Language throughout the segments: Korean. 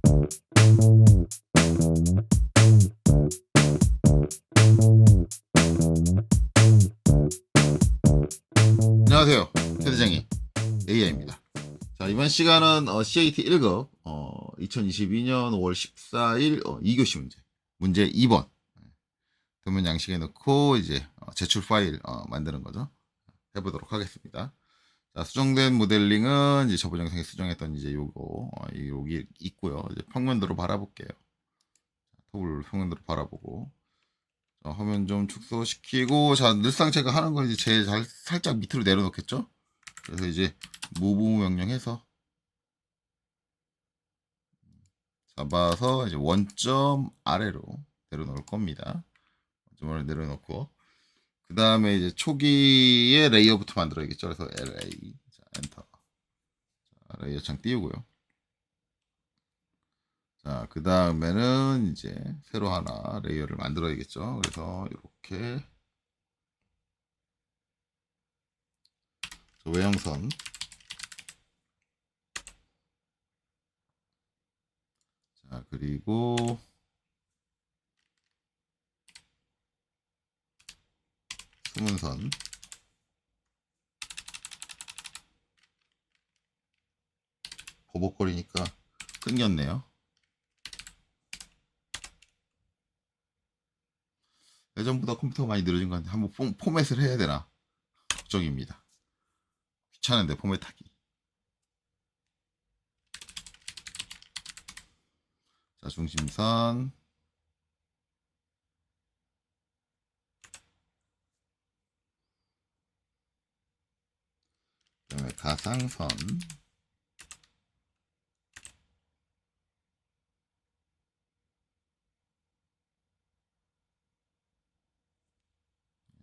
안녕하세요. 테드쟁이 AI입니다. 자, 이번 시간은 CAT 1급 2022년 5월 14일 2교시 문제 2번 도면 양식에 넣고 이제 제출 파일 만드는 거죠. 해보도록 하겠습니다. 자, 수정된 모델링은 이제 저번 영상에 수정했던 이제 요거 여기 있고요. 이제 평면도로 바라볼게요. 톱을 평면도로 바라보고 화면 좀 축소시키고, 자, 늘상 제가 하는 건 이제 제일 살짝 밑으로 내려놓겠죠? 그래서 이제 move 명령해서 잡아서 이제 원점 아래로 내려놓을 겁니다. 원점 아래로 내려놓고, 그 다음에 이제 초기의 레이어부터 만들어야겠죠? 그래서 LA, 자, 엔터. 자, 레이어 창 띄우고요. 자, 그 다음에는 이제 새로 하나 레이어를 만들어야겠죠? 그래서 이렇게 외형선, 자, 그리고 수문선, 버벅거리니까 끊겼네요. 예전보다 컴퓨터가 많이 늘어진 것 같은데 한번 포맷을 해야 되나 걱정입니다. 귀찮은데 포맷하기. 자, 중심선, 그다음에 가상선,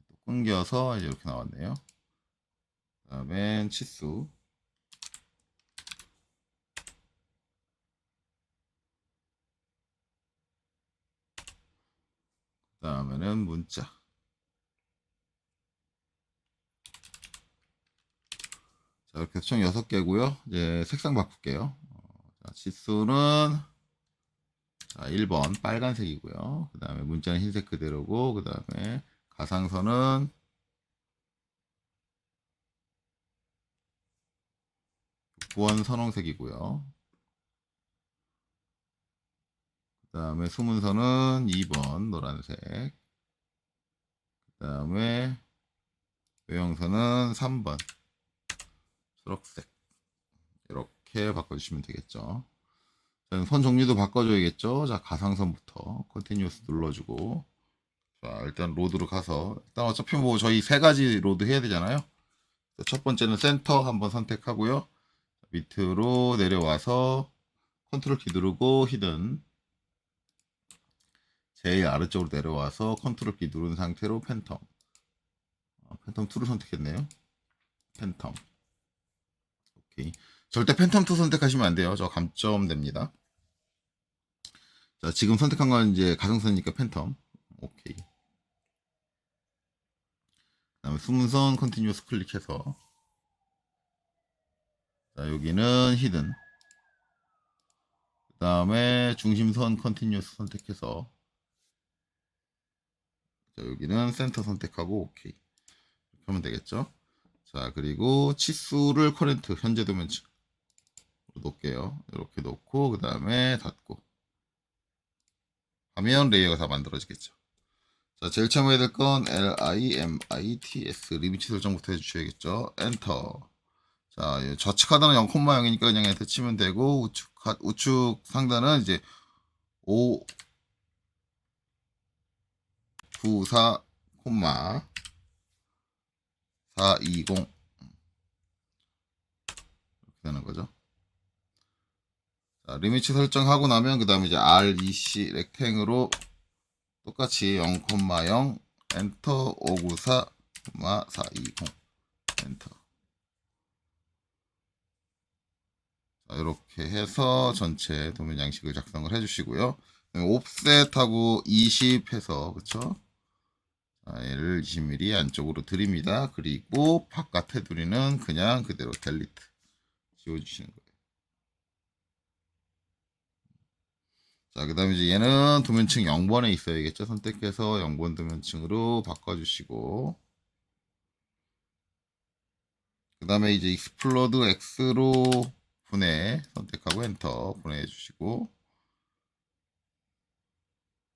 또 끊겨서 이제 이렇게 나왔네요. 그다음에 치수, 그다음에는 문자. 자, 이렇게 총 6개고요. 이제 색상 바꿀게요. 자, 치수는 자, 1번 빨간색이고요. 그 다음에 문자는 흰색 그대로고, 그 다음에 가상선은 구원 선홍색이고요. 그 다음에 수문선은 2번 노란색. 그 다음에 외형선은 3번 초록색. 이렇게 바꿔주시면 되겠죠. 선 종류도 바꿔줘야겠죠. 자, 가상선부터 컨티뉴어스 눌러주고, 자, 일단 로드로 가서, 일단 어차피 뭐 저희 3가지 로드 해야 되잖아요. 첫 번째는 센터 한번 선택하고요. 밑으로 내려와서 컨트롤 키 누르고 히든, 제일 아래쪽으로 내려와서 컨트롤 키 누른 상태로 팬텀, 팬텀 2를 선택했네요. 팬텀. 오케이. 절대 팬텀 2 선택하시면 안 돼요. 저 감점 됩니다. 자, 지금 선택한 건 이제 가상선이니까 팬텀. 오케이. 그 다음에 수문선 컨티뉴어스 클릭해서, 자, 여기는 히든. 그 다음에 중심선 컨티뉴어스 선택해서, 자, 여기는 센터 선택하고 오케이. 이렇게 하면 되겠죠. 자, 그리고 치수를 커렌트 현재 도면층 놓을게요. 이렇게 놓고 그 다음에 닫고 하면 레이어가 다 만들어지겠죠. 자, 제일 처음 해야 될 건 LIMITS 리미치 설정부터 해주셔야겠죠. 엔터. 자, 좌측 하단은 0,0이니까 그냥 엔터 치면 되고, 우측 상단은 이제 5 9 4 420 이렇게 되는 거죠. 자, 리미치 설정하고 나면 그 다음에 이제 REC 렉탱으로 똑같이 0,0 엔터 594 420 엔터. 자, 이렇게 해서 전체 도면 양식을 작성을 해주시고요. 옵셋하고 20 해서 그쵸? 자, 얘를 20mm 안쪽으로 드립니다. 그리고 바깥 테두리는 그냥 그대로 델리트 지워주시는 거예요. 자, 그 다음에 이제 얘는 도면층 0번에 있어야겠죠. 선택해서 0번 도면층으로 바꿔주시고, 그 다음에 이제 익스플로드 X로 분해, 선택하고 엔터 분해해 주시고,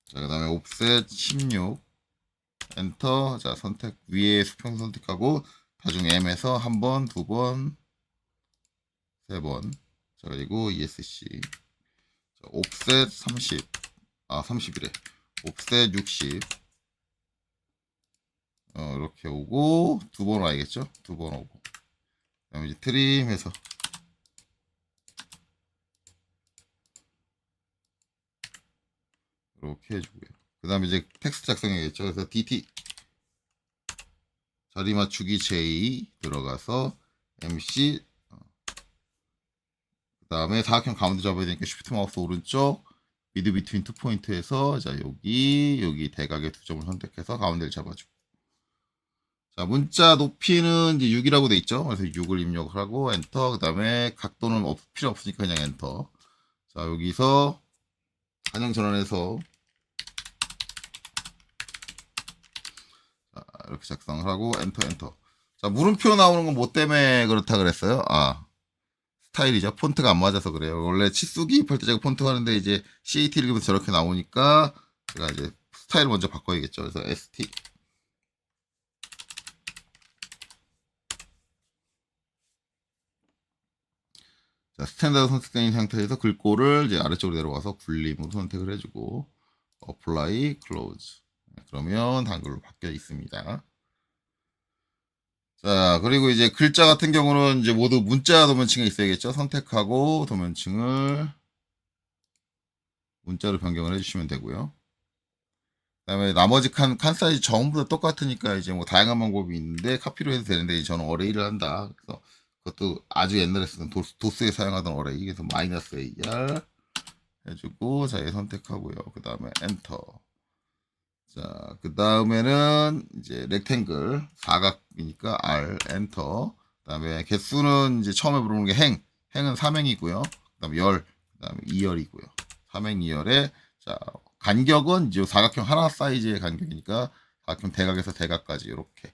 자, 그 다음에 옵셋 16, 엔터, 자, 선택, 위에 수평 선택하고, 다중 M에서 한 번, 두 번, 세 번, 자, 그리고 ESC, 자, 옵셋 30, 30이래. 옵셋 60, 이렇게 오고, 두 번 와야겠죠? 두 번 오고. 그 다음에 이제 트림해서, 이렇게 해주고요. 그 다음에 이제 텍스트 작성해야겠죠? 그래서 DT, 자리 맞추기 J 들어가서, MC, 그 다음에 사각형 가운데 잡아야 되니까 쉬프트 마우스 오른쪽, 미드 비트윈 투 포인트에서, 자, 여기 대각의 두 점을 선택해서 가운데를 잡아주고. 자, 문자 높이는 이제 6이라고 돼 있죠. 그래서 6을 입력을 하고 엔터. 그 다음에 각도는 필요 없으니까 그냥 엔터. 자, 여기서 반영 전환해서 자, 이렇게 작성을 하고 엔터 엔터. 자, 물음표 나오는 건 뭐 때문에 그렇다 그랬어요? 스타일이죠. 폰트가 안 맞아서 그래요. 원래 치수 기입할 때 제가 폰트 하는데 이제 CAT 읽으면서 저렇게 나오니까 제가 이제 스타일 먼저 바꿔야겠죠. 그래서 ST. 자, 스탠다드 선택된 상태에서 글꼴을 이제 아래쪽으로 내려와서 굴림으로 선택을 해주고 apply, close. 그러면 한글로 바뀌어 있습니다. 자, 그리고 이제 글자 같은 경우는 이제 모두 문자 도면층에 있어야겠죠. 선택하고 도면층을 문자로 변경을 해주시면 되고요. 그다음에 나머지 칸 사이즈 전부 다 똑같으니까 이제 뭐 다양한 방법이 있는데 카피로 해도 되는데 저는 어레이를 한다. 그래서 그것도 아주 옛날에 쓰던 도스에 사용하던 어레이. 그래서 마이너스 AR 해주고 자, 얘 선택하고요. 그 다음에 엔터. 자, 그 다음에는 이제 렉탱글 사각이니까 R 엔터. 그 다음에 개수는 이제 처음에 부르는 게 행은 3행이고요. 그 다음에 열, 그 다음에 2열이고요. 3행 2열에 자, 간격은 이제 사각형 하나 사이즈의 간격이니까 사각형 대각에서 대각까지 이렇게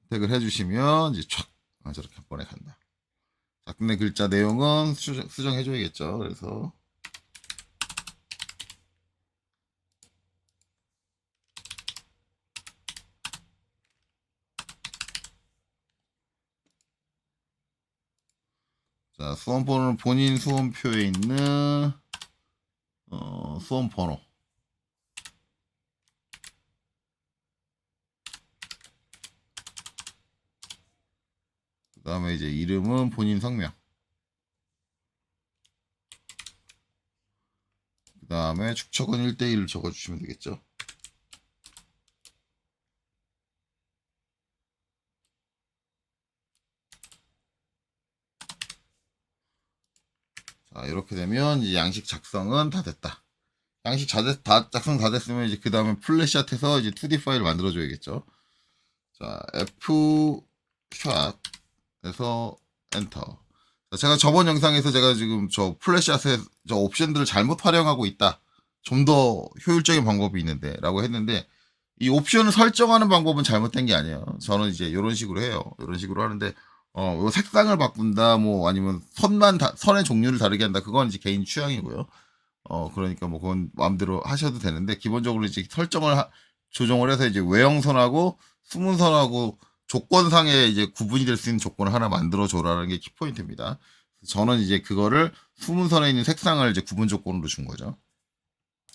선택을 해주시면 이제 촥 저렇게 한 번에 간다. 자, 근데 글자 내용은 수정해줘야겠죠. 그래서 자, 수험번호는 본인 수험표에 있는 수험번호. 그 다음에 이제 이름은 본인 성명. 그 다음에 축척은 1대1을 적어주시면 되겠죠. 자, 이렇게 되면 이제 양식 작성은 다 됐다. 양식 작성 다 됐으면 이제 그 다음에 플래시아트에서 이제 2D 파일을 만들어줘야겠죠. 자, F샵에서 엔터. 자, 제가 저번 영상에서 제가 지금 저 플래시아트에 저 옵션들을 잘못 활용하고 있다. 좀 더 효율적인 방법이 있는데 라고 했는데 이 옵션을 설정하는 방법은 잘못된 게 아니에요. 저는 이제 이런 식으로 해요. 이런 식으로 하는데 요 색상을 바꾼다 뭐 아니면 선의 종류를 다르게 한다. 그건 이제 개인 취향이고요. 그러니까 뭐 그건 마음대로 하셔도 되는데 기본적으로 이제 조정을 해서 이제 외형선하고 수문선하고 조건상에 이제 구분이 될 수 있는 조건을 하나 만들어 줘라는 게 키포인트입니다. 저는 이제 그거를 수문선에 있는 색상을 이제 구분 조건으로 준 거죠.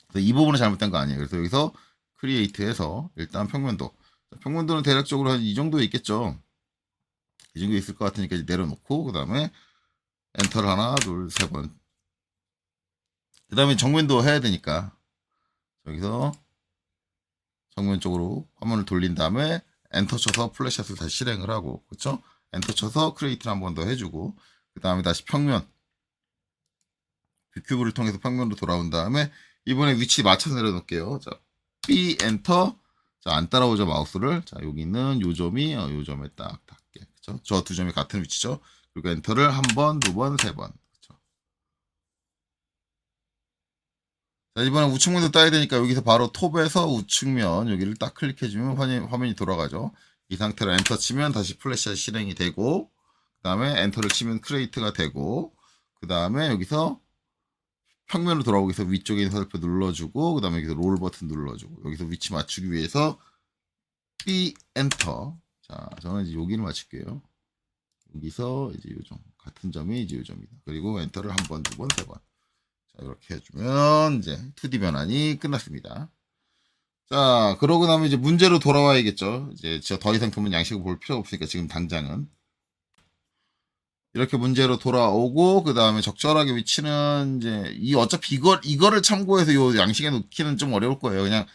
그래서 이 부분은 잘못된 거 아니에요. 그래서 여기서 크리에이트해서 일단 평면도는 대략적으로 한 이 정도 있겠죠. 이 정도 있을 것 같으니까 이제 내려놓고 그 다음에 엔터를 하나 둘 세 번. 그 다음에 정면도 해야 되니까 여기서 정면 쪽으로 화면을 돌린 다음에 엔터 쳐서 플래시샷을 다시 실행을 하고 그렇죠? 엔터 쳐서 크리에이트를 한 번 더 해주고 그 다음에 다시 평면 뷰큐브를 통해서 평면으로 돌아온 다음에 이번에 위치 맞춰서 내려놓을게요. 자, B 엔터. 자, 안 따라오죠 마우스를. 자, 여기 있는 요 점이 요 점에 딱 닿게. 그렇죠? 저 두 점이 같은 위치죠. 그리고 엔터를 한 번, 두 번, 세 번. 그렇죠? 자, 이번에 우측면도 따야 되니까 여기서 바로 톱에서 우측면 여기를 딱 클릭해주면 화면이 돌아가죠. 이 상태로 엔터 치면 다시 플래시가 실행이 되고, 그 다음에 엔터를 치면 크레이트가 되고, 그 다음에 여기서 평면으로 돌아오기 위해서 위쪽에 있는 화살표 눌러주고, 그 다음에 여기서 롤 버튼 눌러주고, 여기서 위치 맞추기 위해서 B 엔터. 자, 저는 이제 여기를 맞출게요. 여기서 이제 요점 같은 점이 이제 요점이다. 그리고 엔터를 한 번, 두 번, 세 번. 자, 이렇게 해주면 이제 2D 변환이 끝났습니다. 자, 그러고 나면 이제 문제로 돌아와야겠죠. 이제 더 이상 도면 양식을 볼 필요가 없으니까 지금 당장은 이렇게 문제로 돌아오고, 그 다음에 적절하게 위치는 이제 어차피 이거를 참고해서 요 양식에 놓기는 좀 어려울 거예요. 그냥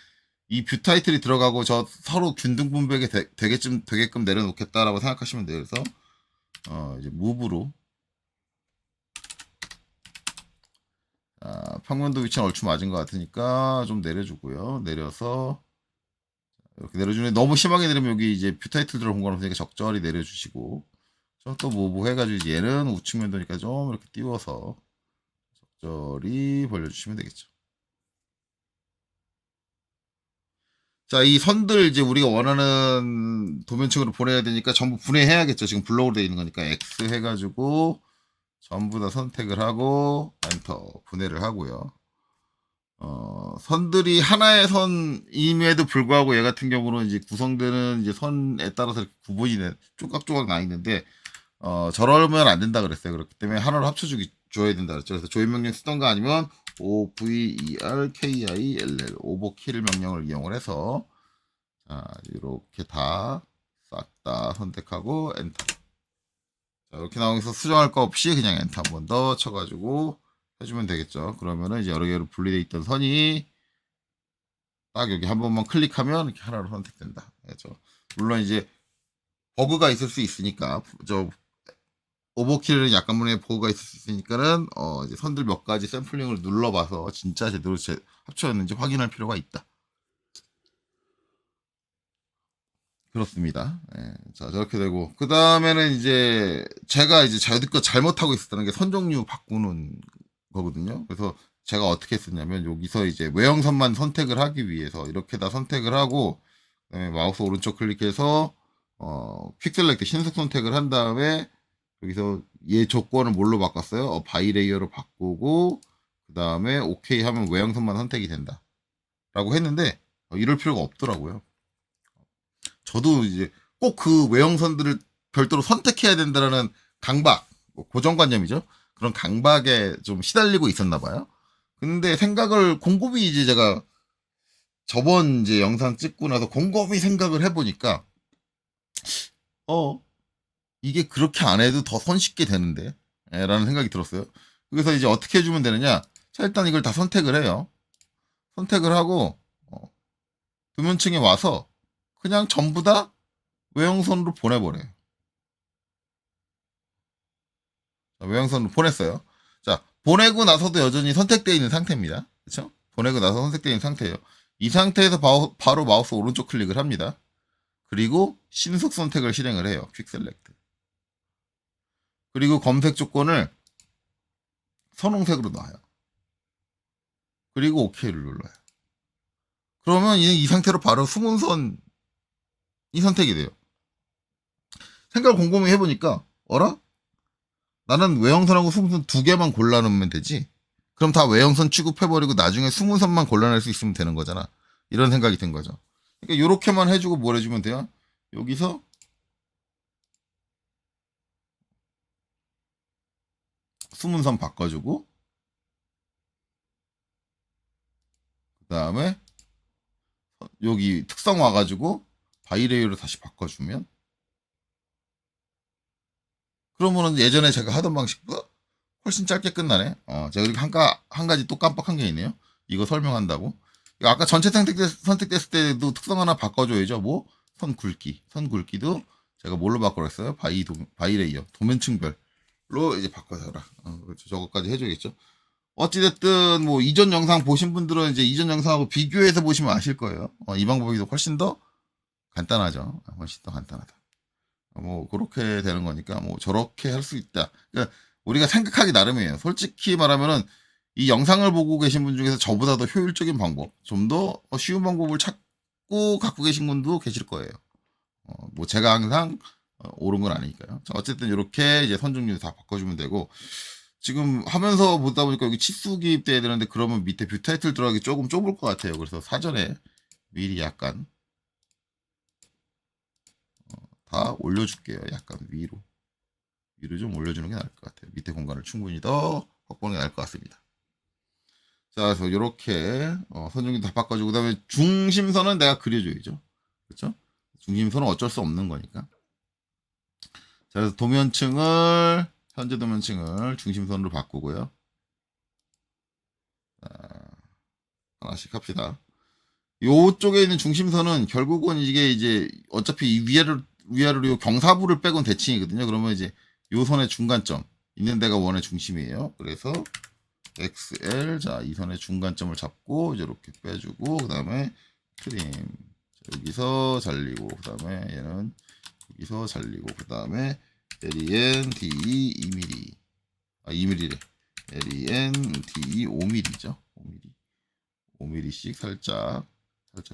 이 뷰 타이틀이 들어가고 저 서로 균등 분배가 되게끔 내려놓겠다라고 생각하시면 돼요. 그래서 이제 무브로 평면도 위치는 얼추 맞은 것 같으니까 좀 내려주고요. 내려서 이렇게 내려주는데 너무 심하게 내리면 여기 이제 뷰 타이틀 들어온 거는 그러니까 적절히 내려주시고, 또 무브 해가지고 얘는 우측면도니까 좀 이렇게 띄워서 적절히 벌려주시면 되겠죠. 자, 이 선들 이제 우리가 원하는 도면층으로 보내야 되니까 전부 분해해야겠죠. 지금 블록으로 되어 있는 거니까 X 해가지고 전부 다 선택을 하고 엔터 분해를 하고요. 선들이 하나의 선임에도 불구하고 얘 같은 경우는 이제 구성되는 이제 선에 따라서 이렇게 구분이 쪼각쪼각 나 있는데, 저러면 안 된다 그랬어요. 그렇기 때문에 하나로 줘야 된다 그랬죠. 그래서 조인 명령 쓰던가 아니면 overkill 오버킬 명령을 이용을 해서, 자, 이렇게 다 싹 다 선택하고 엔터. 자, 이렇게 나오면서 수정할 거 없이 그냥 엔터 한 번 더 쳐가지고 해주면 되겠죠. 그러면은 이제 여러 개로 분리되어 있던 선이 딱 여기 한 번만 클릭하면 이렇게 하나로 선택된다. 그렇죠. 물론 이제 버그가 있을 수 있으니까, 오버킬은 약간만의 버그가 있을 수 있으니까는 이제 선들 몇 가지 샘플링을 눌러봐서 진짜 제대로 합쳐졌는지 확인할 필요가 있다. 그렇습니다. 예, 자, 저렇게 되고, 그 다음에는 이제 제가 이제 자유드껏 잘못하고 있었다는 게 선 종류 바꾸는 거거든요. 그래서 제가 어떻게 했었냐면 여기서 이제 외형선만 선택을 하기 위해서 이렇게 다 선택을 하고, 그다음에 마우스 오른쪽 클릭해서 퀵 셀렉트 신속 선택을 한 다음에 여기서 얘 조건을 뭘로 바꿨어요? 바이 레이어로 바꾸고, 그 다음에 오케이 하면 외형선만 선택이 된다 라고 했는데, 이럴 필요가 없더라고요. 저도 이제 꼭 그 외형선들을 별도로 선택해야 된다라는 강박, 고정관념이죠. 그런 강박에 좀 시달리고 있었나 봐요. 근데 생각을 곰곰이 이제 제가 저번 이제 영상 찍고 나서 곰곰이 생각을 해보니까, 이게 그렇게 안 해도 더 손쉽게 되는데, 라는 생각이 들었어요. 그래서 이제 어떻게 해주면 되느냐. 자, 일단 이걸 다 선택을 해요. 선택을 하고, 도면층에 와서 그냥 전부 다 외형선으로 보내버려요. 자, 외형선으로 보냈어요. 자, 보내고 나서도 여전히 선택되어 있는 상태입니다. 그렇죠? 보내고 나서 선택되어 있는 상태예요. 이 상태에서 바로 마우스 오른쪽 클릭을 합니다. 그리고 신속 선택을 실행을 해요. 퀵 셀렉트. 그리고 검색 조건을 선홍색으로 놔요. 그리고 OK를 눌러요. 그러면 이 상태로 바로 수문선이 선택이 돼요. 생각을 곰곰이 해보니까, 어라? 나는 외형선하고 수문선 두 개만 골라놓으면 되지. 그럼 다 외형선 취급해버리고 나중에 수문선만 골라낼 수 있으면 되는 거잖아. 이런 생각이 든 거죠. 그러니까 요렇게만 해주고 뭘 해주면 돼요? 여기서 수문선 바꿔주고, 그 다음에 여기 특성 와가지고 바이레이어로 다시 바꿔주면, 그러면은 예전에 제가 하던 방식보다 훨씬 짧게 끝나네. 제가 여기 한 가지 또 깜빡한 게 있네요. 이거 설명한다고. 아까 전체 선택됐을 때도 특성 하나 바꿔줘야죠. 뭐? 선 굵기. 선 굵기도 제가 뭘로 바꾸랬어요? 바이레이어. 도면층별로 이제 바꿔서라. 그렇죠. 저것까지 해줘야겠죠. 어찌됐든, 뭐, 이전 영상 보신 분들은 이제 이전 영상하고 비교해서 보시면 아실 거예요. 이 방법이 훨씬 더 간단하죠. 훨씬 더 간단하다. 뭐 그렇게 되는 거니까 뭐 저렇게 할 수 있다. 그러니까 우리가 생각하기 나름이에요. 솔직히 말하면은 이 영상을 보고 계신 분 중에서 저보다 더 효율적인 방법, 좀 더 쉬운 방법을 찾고 갖고 계신 분도 계실 거예요. 뭐 제가 항상 옳은 건 아니니까요. 자, 어쨌든 이렇게 이제 선중률 다 바꿔주면 되고, 지금 하면서 보다 보니까 여기 치수 기입돼야 되는데 그러면 밑에 뷰 타이틀 들어가기 조금 좁을 것 같아요. 그래서 사전에 미리 약간 다 올려줄게요. 약간 위로 좀 올려주는 게 나을 것 같아요. 밑에 공간을 충분히 더 확보하는 게 나을 것 같습니다. 자, 그래서 이렇게 선중률 다 바꿔주고, 그다음에 중심선은 내가 그려줘야죠. 그렇죠? 중심선은 어쩔 수 없는 거니까. 자, 그래서 현재 도면층을 중심선으로 바꾸고요. 자, 하나씩 합시다. 요쪽에 있는 중심선은 결국은 이게 이제 어차피 위아래로 요 경사부를 빼곤 대칭이거든요. 그러면 이제 요 선의 중간점 있는 데가 원의 중심이에요. 그래서 XL, 자, 이 선의 중간점을 잡고 이제 이렇게 빼주고, 그 다음에 트림, 자, 여기서 잘리고, 그 다음에 얘는 여기서 잘리고, 그 다음에 LEN, DE 2mm, 2mm래. LEN, DE 5mm죠. 5mm씩 살짝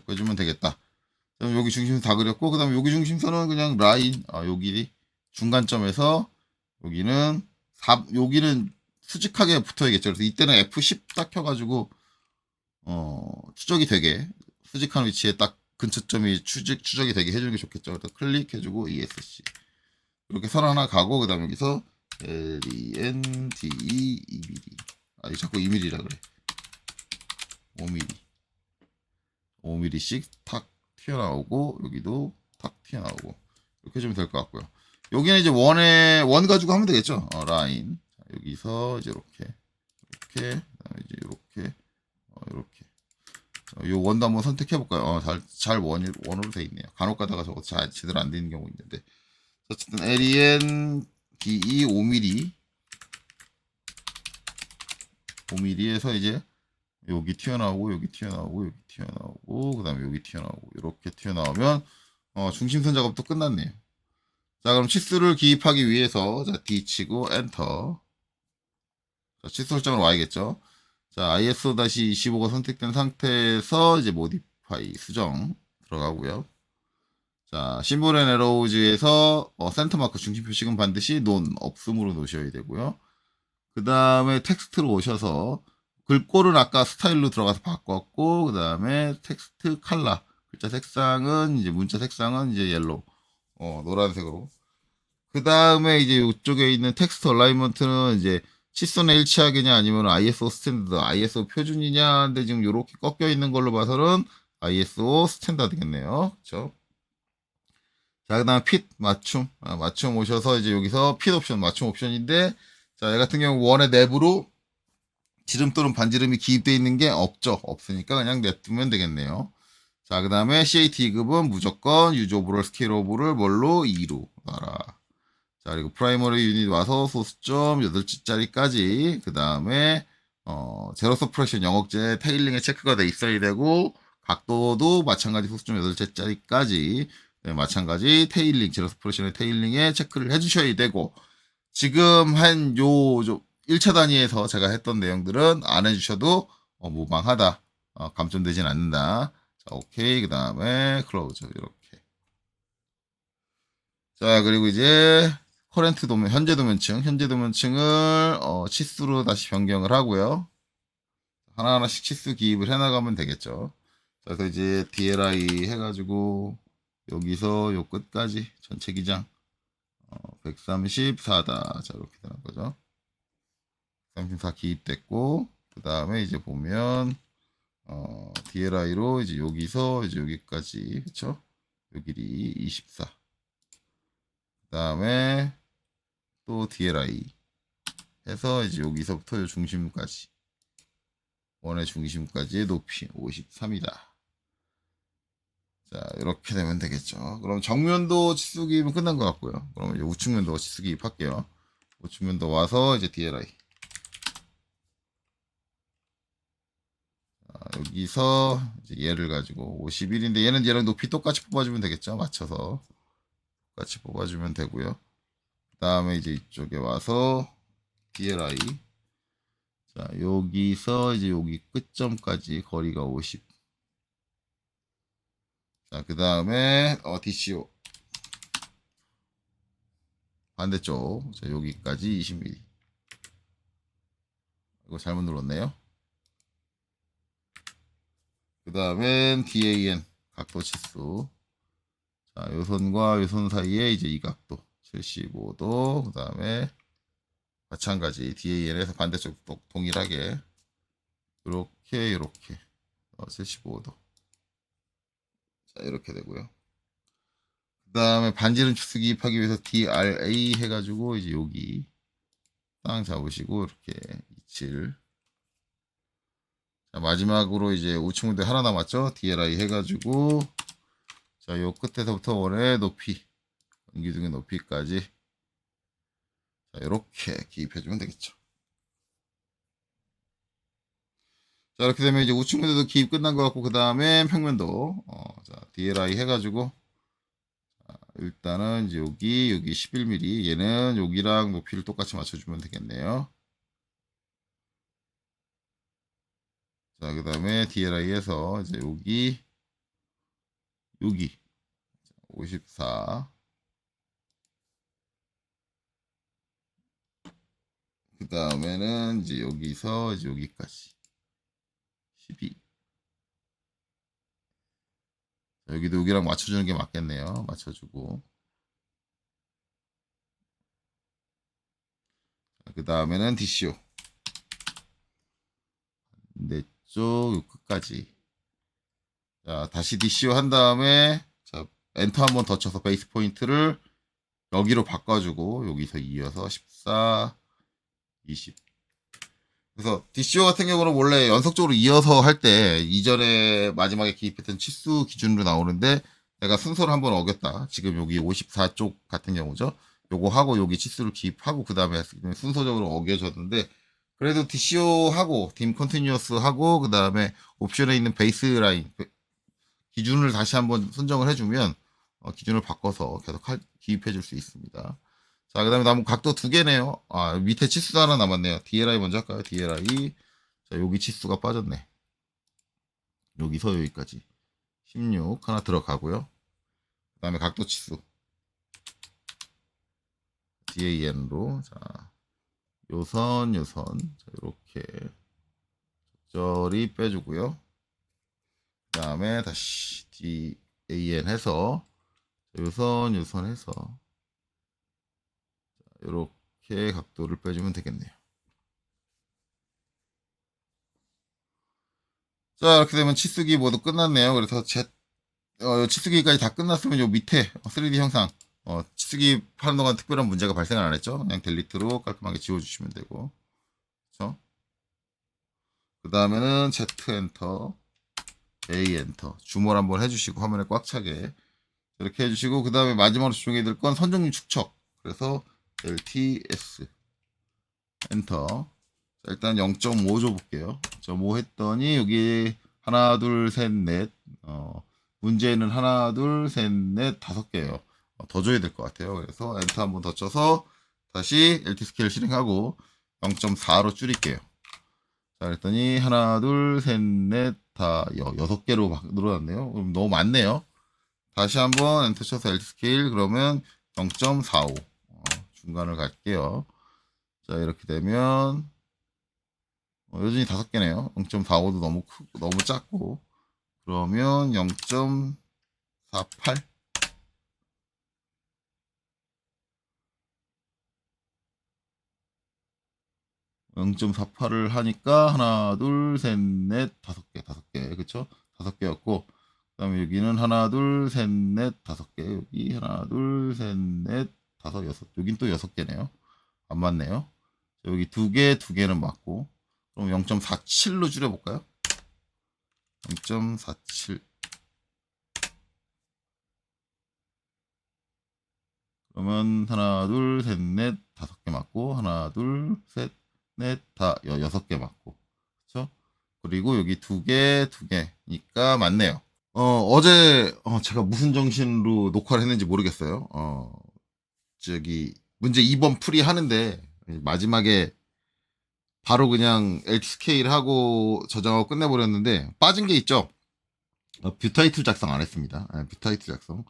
빼주면 되겠다. 그럼 여기 중심선 다 그렸고, 그 다음에 여기 중심선은 그냥 라인, 여기 중간점에서 여기는 수직하게 붙어야겠죠. 그래서 이때는 F10 딱 켜가지고 추적이 되게 수직한 위치에 딱 근처점이 추적이 되게 해주는 게 좋겠죠. 그래서 클릭해주고 ESC 이렇게 선 하나 가고, 그 다음에 여기서 LENDE 2mm, 자꾸 2mm라 그래. 5mm씩 탁 튀어나오고, 여기도 탁 튀어나오고, 이렇게 해주면 될 것 같고요. 여기는 이제 원 가지고 하면 되겠죠. 라인. 자, 여기서 이제 이렇게, 그다음에 이제 이렇게. 요 원도 한번 선택해 볼까요? 잘 원으로 돼 있네요. 간혹 가다가 저거 잘 제대로 안 되는 경우 있는데. 어쨌든 LEN DE 5mm에서 이제 여기 튀어나오고, 여기 튀어나오고, 여기 튀어나오고, 그 다음에 여기 튀어나오고, 이렇게 튀어나오면 중심선 작업도 끝났네요. 자, 그럼 치수를 기입하기 위해서 자, D 치고 엔터. 자, 치수 설정으로 와야겠죠. 자, ISO-25가 선택된 상태에서 이제 모디파이 수정 들어가고요. 자, 심볼 앤 에로우즈에서 센터 마크 중심 표식은 반드시 없음으로 놓으셔야 되고요. 그 다음에 텍스트로 오셔서 글꼴은 아까 스타일로 들어가서 바꿨고, 그 다음에 텍스트 컬러, 글자 색상은 이제 문자 색상은 이제 옐로우, 노란색으로. 그 다음에 이제 이쪽에 있는 텍스트 얼라이먼트는 이제 시선에 일치하겠냐 아니면 ISO 스탠다드, ISO 표준이냐. 근데 지금 이렇게 꺾여 있는 걸로 봐서는 ISO 스탠다드겠네요. 그렇죠? 자, 그 다음에 핏 맞춤, 맞춤 오셔서 이제 여기서 핏 옵션, 맞춤 옵션인데, 자, 얘 같은 경우 원의 내부로 지름 또는 반지름이 기입되어 있는 게 없으니까 그냥 냅두면 되겠네요. 자, 그 다음에 CAT 2급은 무조건 유즈 오브롤 스케일 오브를 뭘로? 2로 놔라. 자, 그리고 프라이머리 유닛 와서 소수점 8개짜리까지, 그 다음에 제로 서프레션 영역제 테일링에 체크가 돼 있어야 되고, 각도도 마찬가지 소수점 8개짜리까지, 네, 마찬가지 테일링, 제로 서프레션의 테일링에 체크를 해주셔야 되고, 지금 한 1차 단위에서 제가 했던 내용들은 안 해주셔도 무방하다. 감점되진 않는다. 자, 오케이. 그 다음에 클로즈 이렇게. 자, 그리고 이제 현재 도면층을 치수로 다시 변경을 하고요. 하나하나씩 치수 기입을 해나가면 되겠죠. 자, 그래서 이제 DLI 해가지고 여기서 요 끝까지 전체 기장 134다. 자, 이렇게 되는 거죠. 34 기입됐고, 그 다음에 이제 보면 DLI로 이제 여기서 이제 여기까지, 그쵸? 요 길이 24. 그 다음에 또 DLI 해서 이제 여기서부터 요 중심까지, 원의 중심까지의 높이 53이다. 자, 이렇게 되면 되겠죠. 그럼 정면도 치수 기입은 끝난 것 같고요. 그럼 이제 우측면도 치수 기입할게요. 우측면도 와서 이제 DLI. 여기서 이제 얘를 가지고 51인데 얘랑 높이 똑같이 뽑아주면 되겠죠. 맞춰서 똑같이 뽑아주면 되고요. 그 다음에 이제 이쪽에 와서 DLI. 자, 여기서 이제 여기 끝점까지 거리가 50. 자, 그 다음에 DCO 반대쪽. 자, 여기까지 20mm. 이거 잘못 눌렀네요. 그 다음엔 DAN 각도 치수. 자, 요 선과 요 선 사이에 이제 이 각도 75도. 그 다음에 마찬가지 DAN에서 반대쪽도 동일하게 이렇게 75도. 자, 이렇게 되고요. 그 다음에 반지름 추수 기입하기 위해서 DRA 해가지고 이제 여기 땅 잡으시고 이렇게 27. 자, 마지막으로 이제 우측 무대 하나 남았죠. DLI 해가지고 자, 요 끝에서부터 원의 높이, 기둥의 높이까지 자, 이렇게 기입해주면 되겠죠. 자, 이렇게 되면 이제 우측 무대도 기입 끝난 것 같고 그 다음에 평면도 자, DLI 해가지고 자, 일단은 이제 여기 11mm 얘는 여기랑 높이를 똑같이 맞춰주면 되겠네요. 자, 그 다음에 DLI에서 이제 여기 54. 그 다음에는 이제 여기서 이제 여기까지 12. 자, 여기도 여기랑 맞춰주는 게 맞겠네요. 맞춰주고. 그 다음에는 DCO. 내쪽 요 끝까지. 자, 다시 DCO 한 다음에 자, 엔터 한번 더 쳐서 베이스 포인트를 여기로 바꿔주고 여기서 이어서 14, 20. 그래서 DCO 같은 경우는 원래 연속적으로 이어서 할 때 이전에 마지막에 기입했던 치수 기준으로 나오는데 내가 순서를 한번 어겼다. 지금 여기 54쪽 같은 경우죠. 요거 하고 여기 치수를 기입하고 그 다음에 순서적으로 어겨졌는데 그래도 DCO 하고 딤 컨티뉴어스 하고 그 다음에 옵션에 있는 베이스 라인 기준을 다시 한번 선정을 해주면 기준을 바꿔서 계속 기입해 줄 수 있습니다. 자, 그 다음에 남은 각도 두 개네요. 아, 밑에 치수도 하나 남았네요. DLI 먼저 할까요? DLI. 자, 여기 치수가 빠졌네. 여기서 여기까지. 16 하나 들어가고요. 그 다음에 각도 치수. DAN으로. 자, 요선. 자, 이렇게. 적절히 빼주고요. 그 다음에 다시 DAN 해서. 요선 해서. 이렇게 각도를 빼주면 되겠네요. 자, 이렇게 되면 치수기 모두 끝났네요. 그래서 치수기까지 다 끝났으면 요 밑에 3D 형상 치수기 하는 동안 특별한 문제가 발생을 안 했죠. 그냥 델리트로 깔끔하게 지워주시면 되고. 그렇죠? 그 다음에는 Z 엔터, A 엔터, 줌을 한번 해주시고 화면에 꽉 차게 이렇게 해주시고 그 다음에 마지막으로 조정해야 될 건 선정률 축척. 그래서 LTS 엔터. 자, 일단 0.5 줘볼게요. 0.5 했더니 여기 하나 둘 셋 넷 문제는 하나 둘 셋 넷 5개예요. 더 줘야 될 것 같아요. 그래서 엔터 한번 더 쳐서 다시 LT 스케일 실행하고 0.4로 줄일게요. 자, 그랬더니 하나 둘 셋 넷 다 6개로 늘어났네요. 그럼 너무 많네요. 다시 한번 엔터 쳐서 LT 스케일 그러면 0.45 중간을 갈게요. 자, 이렇게 되면 여전히 5개네요. 0.45도 너무 작고 그러면 0.48 0.48을 하니까 하나 둘 셋 넷 5개 그쵸? 5개였고 그 다음에 여기는 하나 둘 셋 넷 5개 여기 하나 둘 셋 넷 5, 6 여긴 또 6개네요. 안 맞네요. 여기 2개는 맞고 그럼 0.47로 줄여볼까요? 0.47 그러면 하나 둘 셋 넷 5개 맞고 하나 둘 셋 넷 다 6개 맞고 그쵸? 그리고 여기 2개니까 맞네요. 어제 제가 무슨 정신으로 녹화를 했는지 모르겠어요. 저기 문제 2번 풀이 하는데 마지막에 바로 그냥 LT 스케일 하고 저장하고 끝내버렸는데 빠진 게 있죠. 뷰타이틀 작성 안 했습니다. 뷰타이틀 작성.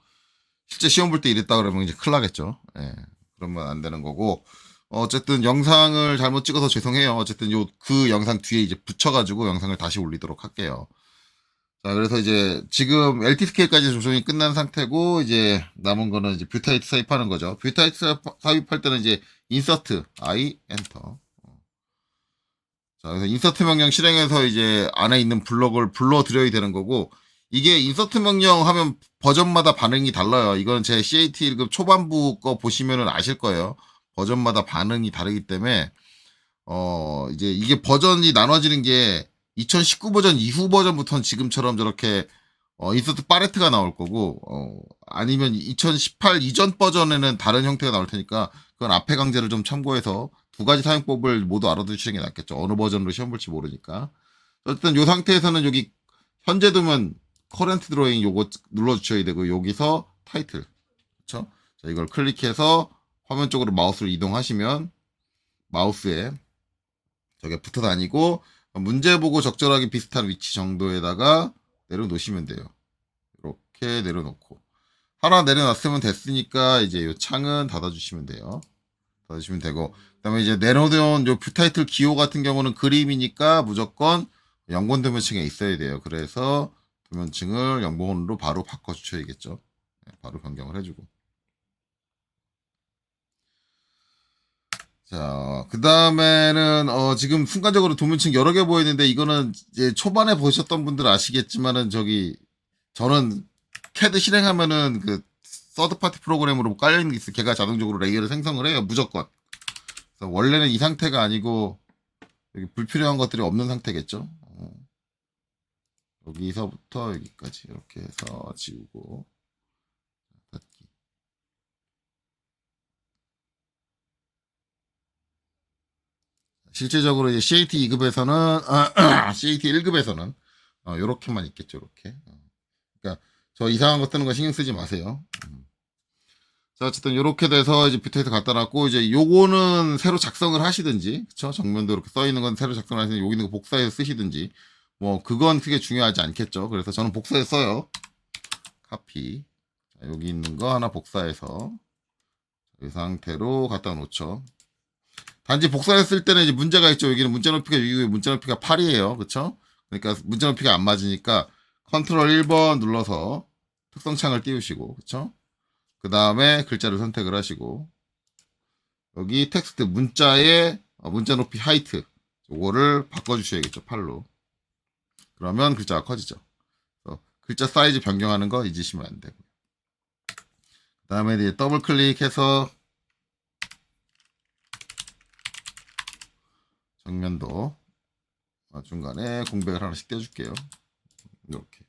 실제 시험 볼 때 이랬다 그러면 이제 큰일 나겠죠. 그러면 안 되는 거고. 어쨌든 영상을 잘못 찍어서 죄송해요. 어쨌든 그 영상 뒤에 이제 붙여가지고 영상을 다시 올리도록 할게요. 자, 그래서 이제 지금 LT 스케일까지 조정이 끝난 상태고, 이제 남은 거는 이제 뷰타이트 삽입하는 거죠. 뷰타이트 삽입할 때는 이제 인서트, I, 엔터. 자, 그래서 인서트 명령 실행해서 이제 안에 있는 블럭을 불러들여야 되는 거고, 이게 인서트 명령 하면 버전마다 반응이 달라요. 이건 제 CAT 1급 초반부 거 보시면은 아실 거예요. 버전마다 반응이 다르기 때문에, 이제 이게 버전이 나눠지는 게 2019 버전 이후 버전부터는 지금처럼 저렇게, 인서트 파레트가 나올 거고, 아니면 2018 이전 버전에는 다른 형태가 나올 테니까, 그건 앞에 강좌를 좀 참고해서 두 가지 사용법을 모두 알아두시는 게 낫겠죠. 어느 버전으로 시험 볼지 모르니까. 어쨌든 이 상태에서는 여기 현재 두면 커런트 드로잉 요거 눌러주셔야 되고, 여기서 타이틀. 그쵸? 자, 이걸 클릭해서 화면 쪽으로 마우스를 이동하시면 마우스에 저게 붙어 다니고, 문제 보고 적절하게 비슷한 위치 정도에다가 내려놓으시면 돼요. 이렇게 내려놓고. 하나 내려놨으면 됐으니까 이제 이 창은 닫아주시면 돼요. 닫아주시면 되고. 그 다음에 이제 내려놓은 요 뷰타이틀 기호 같은 경우는 그림이니까 무조건 영본 도면층에 있어야 돼요. 그래서 도면층을 영본으로 바로 바꿔주셔야겠죠. 바로 변경을 해주고. 자, 그 다음에는, 지금 순간적으로 도면층 여러 개 보이는데, 이거는 이제 초반에 보셨던 분들 아시겠지만은, 저는 CAD 실행하면은 그, 서드파티 프로그램으로 깔려있는 게 있어요. 걔가 자동적으로 레이어를 생성을 해요. 무조건. 그래서 원래는 이 상태가 아니고, 여기 불필요한 것들이 없는 상태겠죠. 여기서부터 여기까지 이렇게 해서 지우고, 닫기. 실제적으로 이제 CAT 2급에서는, CAT 1급에서는, 요렇게만 있겠죠, 요렇게. 그러니까, 저 이상한 거 뜨는 거 신경 쓰지 마세요. 자, 어쨌든 요렇게 돼서 이제 뷰타이트 갖다 놨고, 이제 요거는 새로 작성을 하시든지, 그쵸? 정면도 이렇게 써 있는 건 새로 작성을 하시든지, 여기 있는 거 복사해서 쓰시든지, 뭐, 그건 크게 중요하지 않겠죠. 그래서 저는 복사해서 써요. 카피. 자, 여기 있는 거 하나 복사해서, 이 상태로 갖다 놓죠. 단지 복사했을 때는 이제 문제가 있죠. 여기는 문자 높이가 6이고 문자 높이가 8이에요. 그쵸? 그러니까 문자 높이가 안 맞으니까 컨트롤 1번 눌러서 특성창을 띄우시고, 그쵸? 그 다음에 글자를 선택을 하시고, 여기 텍스트 문자의 문자 높이 하이트 요거를 바꿔주셔야겠죠. 8로. 그러면 글자가 커지죠. 글자 사이즈 변경하는 거 잊으시면 안 되고요. 그 다음에 이제 더블 클릭해서 정면도 중간에 공백을 하나씩 떼줄게요. 이렇게.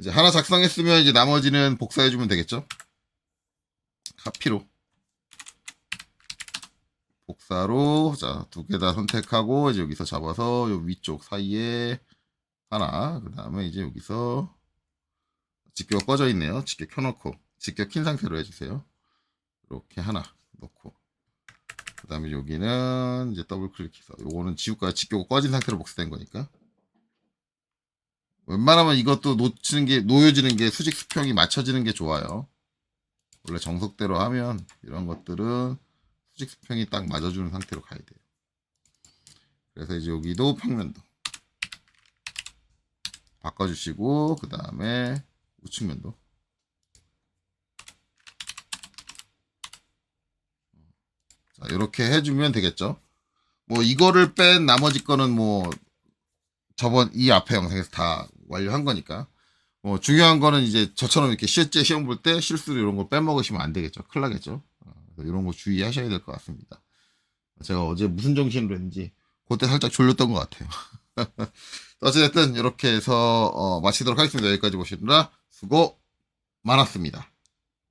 이제 하나 작성했으면 이제 나머지는 복사해주면 되겠죠? 카피로. 복사로, 자, 두 개 다 선택하고, 이제 여기서 잡아서 요 위쪽 사이에 하나, 그 다음에 이제 여기서 직교가 꺼져 있네요. 직교 켜놓고, 직교 킨 상태로 해주세요. 이렇게 하나 넣고. 그 다음에 여기는 이제 더블 클릭해서 요거는 지우가 직교가 꺼진 상태로 복사된 거니까 웬만하면 이것도 놓여지는 게 수직 수평이 맞춰지는 게 좋아요. 원래 정석대로 하면 이런 것들은 수직 수평이 딱 맞아주는 상태로 가야 돼요. 그래서 이제 여기도 평면도 바꿔주시고, 그 다음에 우측면도 자, 이렇게 해주면 되겠죠. 뭐 이거를 뺀 나머지 거는 뭐 이 앞에 영상에서 다 완료한 거니까. 중요한 거는 이제 저처럼 이렇게 실제 시험 볼 때 실수로 이런 걸 빼먹으시면 안 되겠죠. 큰일 나겠죠. 이런 거 주의하셔야 될 것 같습니다. 제가 어제 무슨 정신으로 했는지 그때 살짝 졸렸던 것 같아요. 어쨌든 이렇게 해서 마치도록 하겠습니다. 여기까지 보시느라 수고 많았습니다.